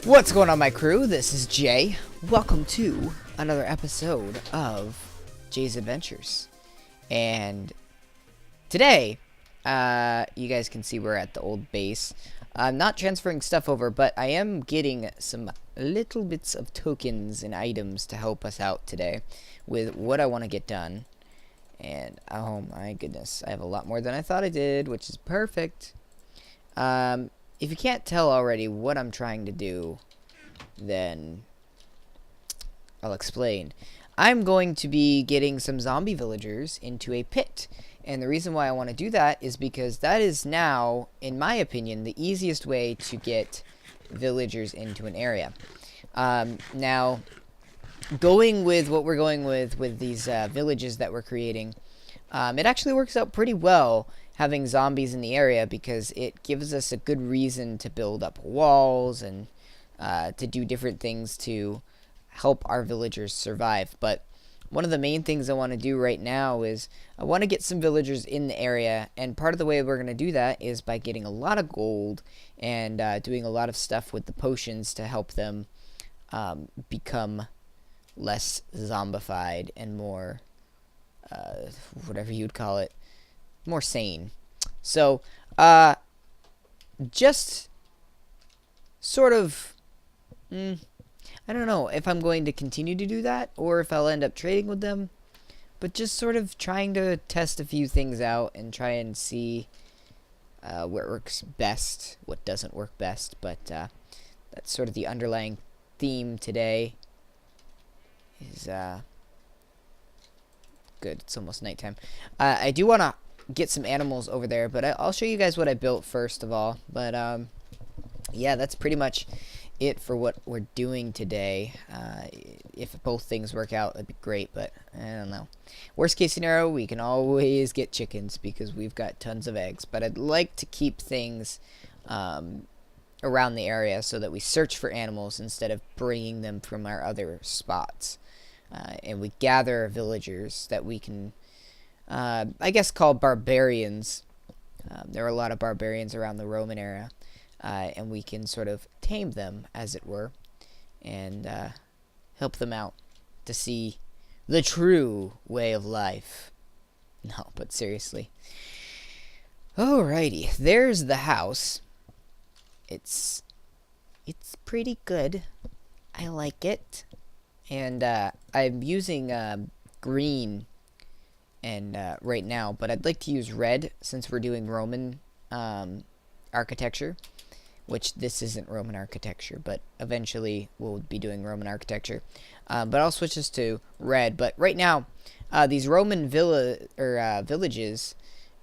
What's going on, my crew? This is Jay. Welcome to another episode of Jay's Adventures. And today, you guys can see we're at the old base. I'm not transferring stuff over, but I am getting some little bits of tokens and items to help us out today with what I want to get done. And oh my goodness, I have a lot more than I thought I did, which is perfect. If you can't tell already what I'm trying to do, then I'll explain. I'm going to be getting some zombie villagers into a pit. And the reason why I want to do that is because that is now, in my opinion, the easiest way to get villagers into an area. Now, going with what we're going with these villages that we're creating, it actually works out pretty well having zombies in the area because it gives us a good reason to build up walls and to do different things to help our villagers survive. But one of the main things I want to do right now is I want to get some villagers in the area, and part of the way we're going to do that is by getting a lot of gold and doing a lot of stuff with the potions to help them become less zombified and more whatever you'd call it, more sane. So just sort of I don't know if I'm going to continue to do that or if I'll end up trading with them, but just sort of trying to test a few things out and try and see what works best, what doesn't work best. But that's sort of the underlying theme today. Is good. It's almost nighttime. I do want to get some animals over there, but I'll show you guys what I built first of all. But yeah, that's pretty much it for what we're doing today. If both things work out, that'd be great, but I don't know. Worst case scenario, we can always get chickens because we've got tons of eggs, but I'd like to keep things around the area so that we search for animals instead of bringing them from our other spots. And we gather villagers that we can I guess call barbarians. There are a lot of barbarians around the Roman era, and we can sort of tame them, as it were, and help them out to see the true way of life. No, but seriously. Alrighty, there's the house. It's pretty good. I like it. And I'm using green and right now, but I'd like to use red since we're doing Roman architecture, which this isn't Roman architecture, but eventually we'll be doing Roman architecture. But I'll switch this to red. But right now, these Roman villages,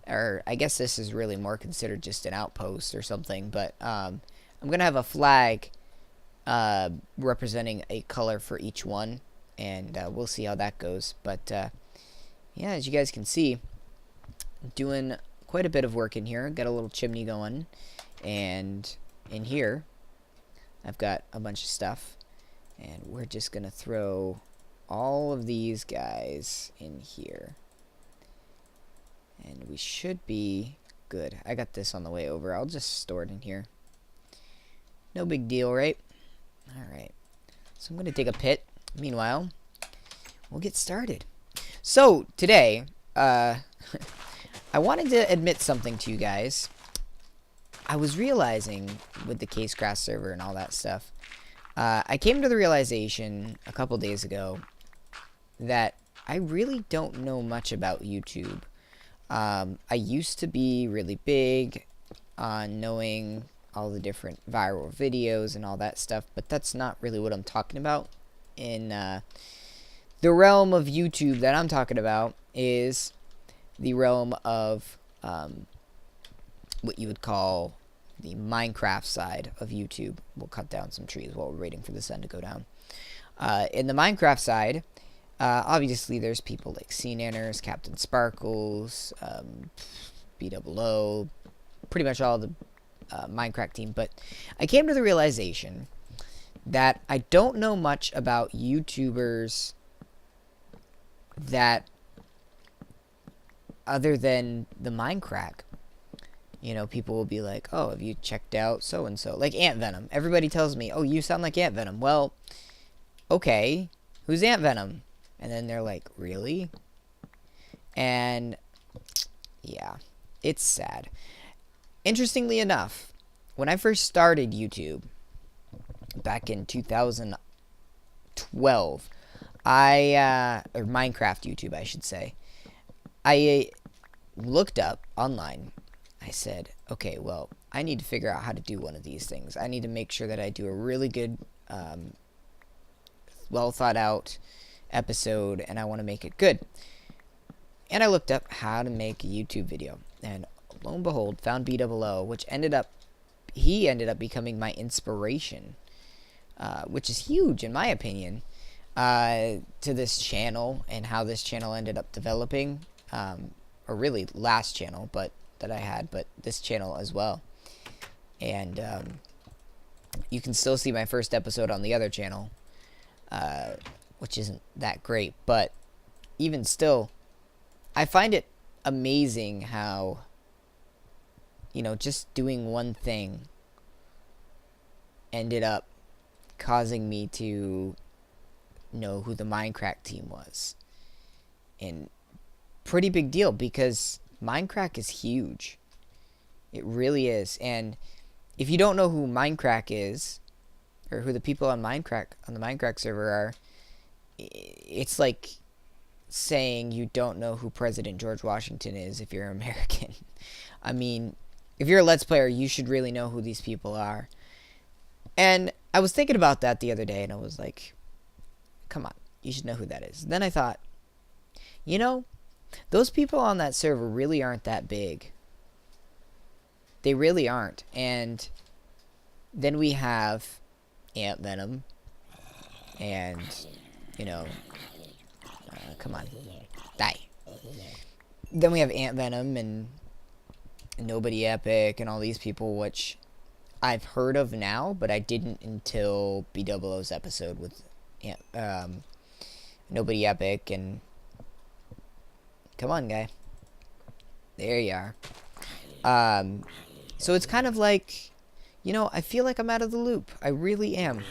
or I guess this is really more considered just an outpost or something. But I'm gonna have a flag representing a color for each one, and we'll see how that goes. But yeah, as you guys can see, I'm doing quite a bit of work in here. Got a little chimney going, and in here I've got a bunch of stuff, and we're just gonna throw all of these guys in here, and we should be good. I got this on the way over. I'll just store it in here. No big deal, right? Alright, so I'm going to dig a pit. Meanwhile, we'll get started. So, today, I wanted to admit something to you guys. I was realizing, with the Casecraft server and all that stuff, I came to the realization a couple days ago that I really don't know much about YouTube. I used to be really big on knowing all the different viral videos and all that stuff, but that's not really what I'm talking about. In the realm of YouTube that I'm talking about is the realm of what you would call the Minecraft side of YouTube. We'll cut down some trees while we're waiting for the sun to go down. In the Minecraft side, obviously there's people like CNanners, Captain Sparkles, B00, pretty much all the Minecraft team. But I came to the realization that I don't know much about YouTubers that other than the Minecraft You know, people will be like, oh, have you checked out so-and-so? Like Ant Venom. Everybody tells me, oh, you sound like Ant Venom. Well, okay, who's Ant Venom? And then they're like, really? And, yeah, it's sad. Interestingly enough, when I first started YouTube, back in 2012, or Minecraft YouTube, I should say, I looked up online. I said, okay, well, I need to figure out how to do one of these things. I need to make sure that I do a really good, well thought out episode, and I want to make it good. And I looked up how to make a YouTube video, and lo and behold, found B00, which he ended up becoming my inspiration, which is huge in my opinion, to this channel and how this channel ended up developing, or really last channel that I had, but this channel as well. And you can still see my first episode on the other channel, which isn't that great, but even still, I find it amazing how, you know, just doing one thing ended up causing me to know who the Minecraft team was. And pretty big deal, because Minecraft is huge. It really is. And if you don't know who Minecraft is, or who the people on the Minecraft server are, it's like saying you don't know who President George Washington is if you're American. I mean, if you're a Let's Player, you should really know who these people are. And I was thinking about that the other day, and I was like, come on, you should know who that is. Then I thought, you know, those people on that server really aren't that big. They really aren't. And then we have Ant Venom, and, you know, come on, die. Then we have Ant Venom and Nobody Epic and all these people, which I've heard of now, but I didn't until B00's episode with Nobody Epic. And come on, guy, there you are. So it's kind of like, you know, I feel like I'm out of the loop. I really am.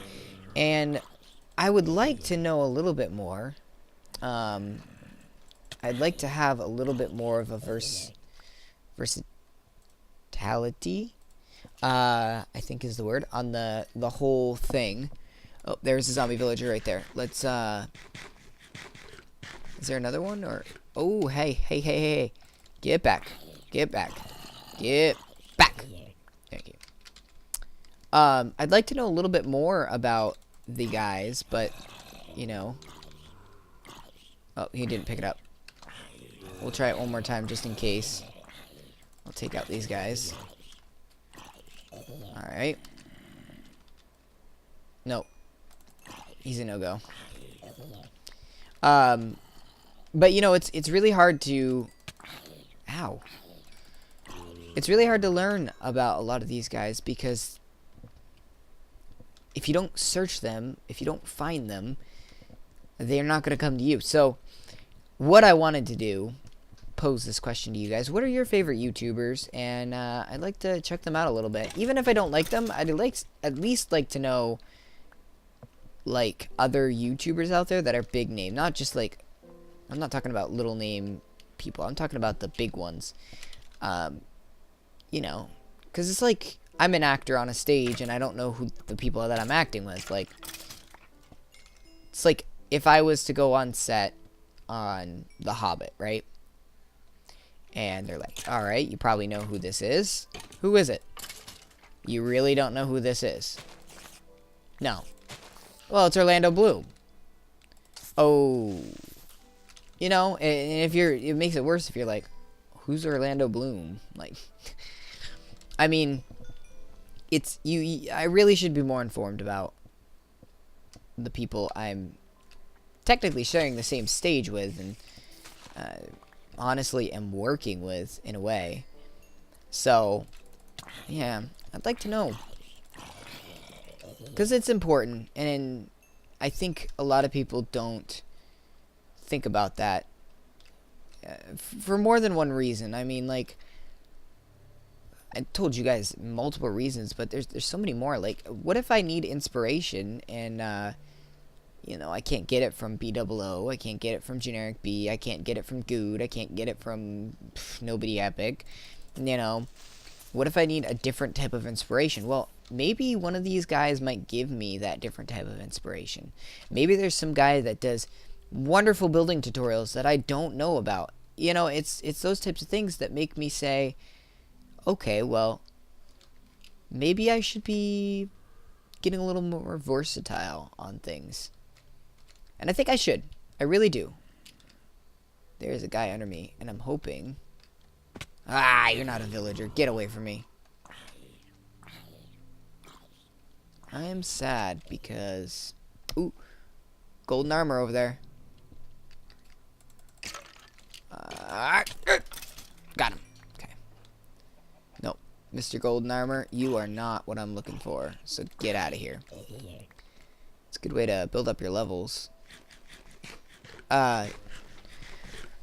And I would like to know a little bit more. I'd like to have a little bit more of a versatility, I think is the word, on the whole thing. Oh, there's a zombie villager right there. Let's, is there another one? Or, oh, hey. Get back. Get back. Get back. Thank you. I'd like to know a little bit more about the guys, but, you know. Oh, he didn't pick it up. We'll try it one more time just in case. I'll take out these guys. Alright. Nope. He's a no-go. But, you know, it's really hard to... Ow. It's really hard to learn about a lot of these guys, because if you don't search them, if you don't find them, they're not going to come to you. So, what I wanted to do, pose this question to you guys. What are your favorite YouTubers? And I'd like to check them out a little bit. Even if I don't like them, I'd at least like to know, like, other YouTubers out there that are big name. Not just, like, I'm not talking about little name people. I'm talking about the big ones. You know, because it's like I'm an actor on a stage and I don't know who the people that I'm acting with. Like, it's like if I was to go on set on The Hobbit, right? And they're like, alright, you probably know who this is. Who is it? You really don't know who this is? No. Well, it's Orlando Bloom. Oh. You know, and if you're, it makes it worse if you're like, who's Orlando Bloom? Like, I mean, it's, I really should be more informed about the people I'm technically sharing the same stage with, and honestly am working with in a way. So, yeah, I'd like to know, because it's important, and I think a lot of people don't think about that for more than one reason. I mean, like, I told you guys multiple reasons, but there's so many more. Like, what if I need inspiration and you know, I can't get it from BOO, I can't get it from Generic B, I can't get it from Good, I can't get it from Nobody Epic. You know, what if I need a different type of inspiration? Well, maybe one of these guys might give me that different type of inspiration. Maybe there's some guy that does wonderful building tutorials that I don't know about. You know, it's those types of things that make me say, okay, well, maybe I should be getting a little more versatile on things. And I think I should. I really do. There's a guy under me, and I'm hoping... Ah, you're not a villager. Get away from me. I am sad because... Ooh, golden armor over there. Got him. Okay. Nope. Mr. Golden Armor, you are not what I'm looking for. So get out of here. It's a good way to build up your levels.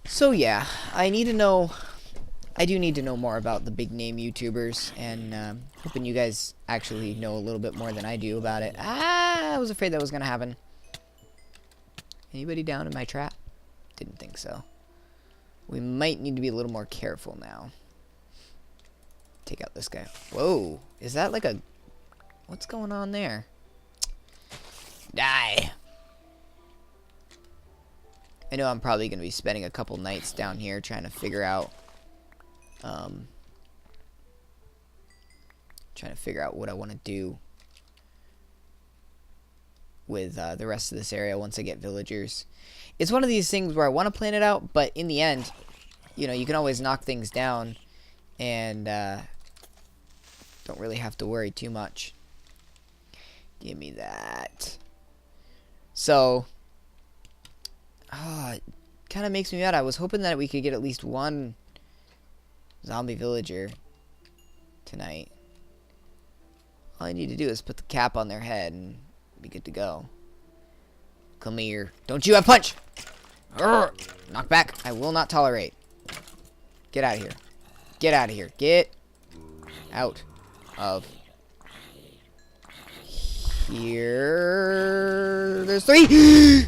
So yeah, I need to know... I do need to know more about the big name YouTubers, and hoping you guys actually know a little bit more than I do about it. I was afraid that was going to happen. Anybody down in my trap? Didn't think so. We might need to be a little more careful now. Take out this guy. Whoa, is that like a... What's going on there? Die! I know I'm probably going to be spending a couple nights down here trying to figure out... what I want to do with the rest of this area once I get villagers. It's one of these things where I want to plan it out, but in the end, you know, you can always knock things down and don't really have to worry too much. Give me that. So, it kind of makes me mad. I was hoping that we could get at least one zombie villager tonight. All I need to do is put the cap on their head and be good to go. Come here. Don't you have punch! Urgh. Knock back. I will not tolerate. Get out of here. Get out of here. Get out of here. There's 3!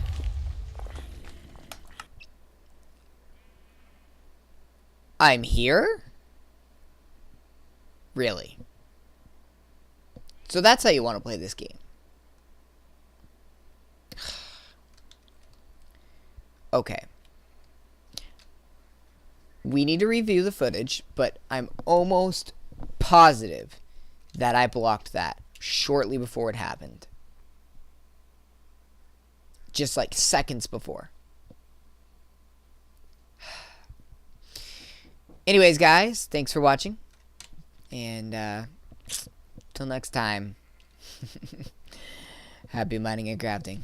I'm here? Really? So that's how you want to play this game. Okay. We need to review the footage, but I'm almost positive that I blocked that shortly before it happened. Just like seconds before. Anyways, guys, thanks for watching. And, till next time. Happy mining and crafting.